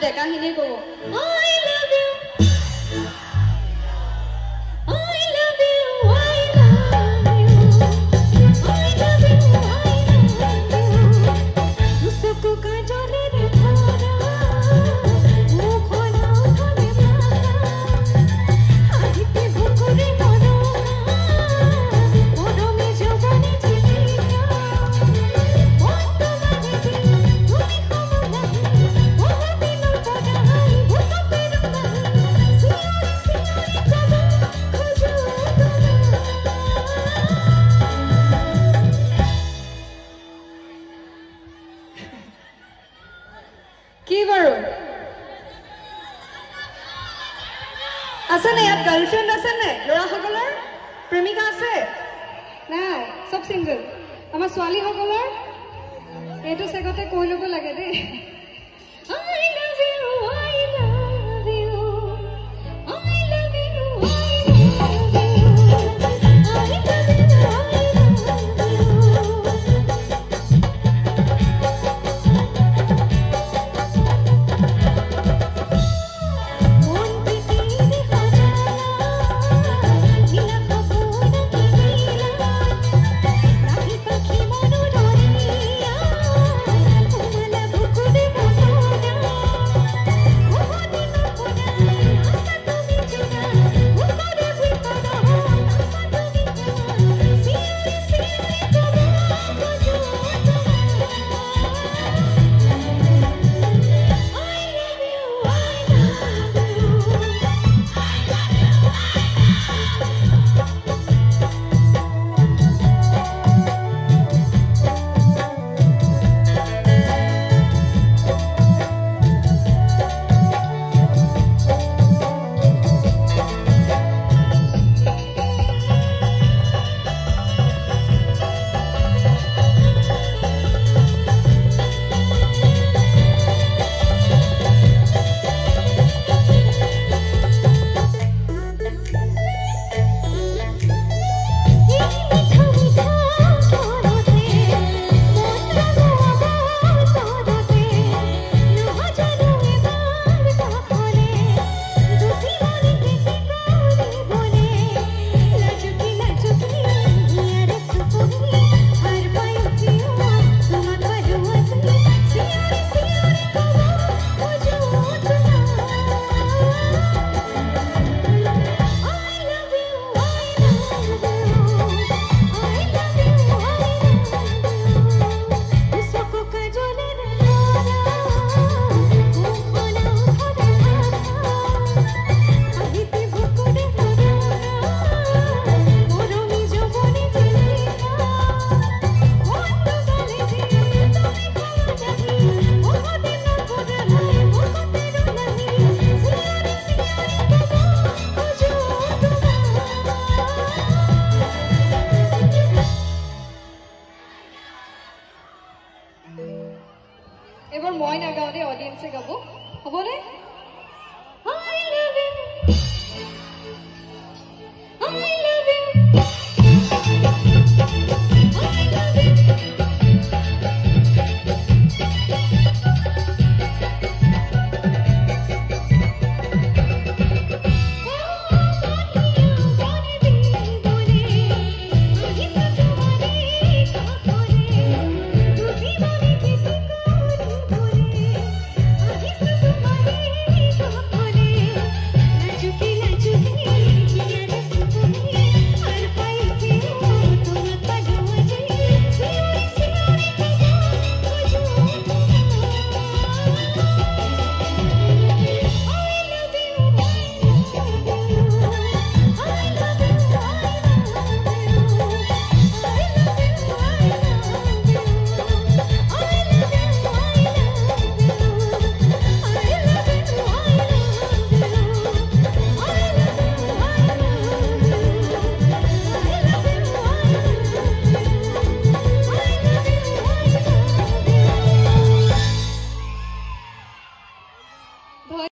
ডেকাখিনিয়ে ক'ব I love you I love you I love you I love you सबको काजले रे भरा वो खोला उठाने भागा आहिते भुकुरे मरो मरो में जवानी जीविका बहुत माने दी तुम्हें खबर नहीं वो दिनों का रहाई वो तो पेरूंगा सियारी सियारी कदम खोजो কি বাৰু আছে নে ইয়াত গাৰ্লফ্ৰেণ্ড আছে নে ল'ৰাসকলৰ প্ৰেমিকা আছে নাই সব সিংগল আমাৰ ছোৱালীসকলৰ এইটো সেগতে কৈ ল'ব লাগে দেই I love you I love you I love you I এবাৰ মই নাগাওঁ দে অডিয়েন্সে গাব হ'বনে I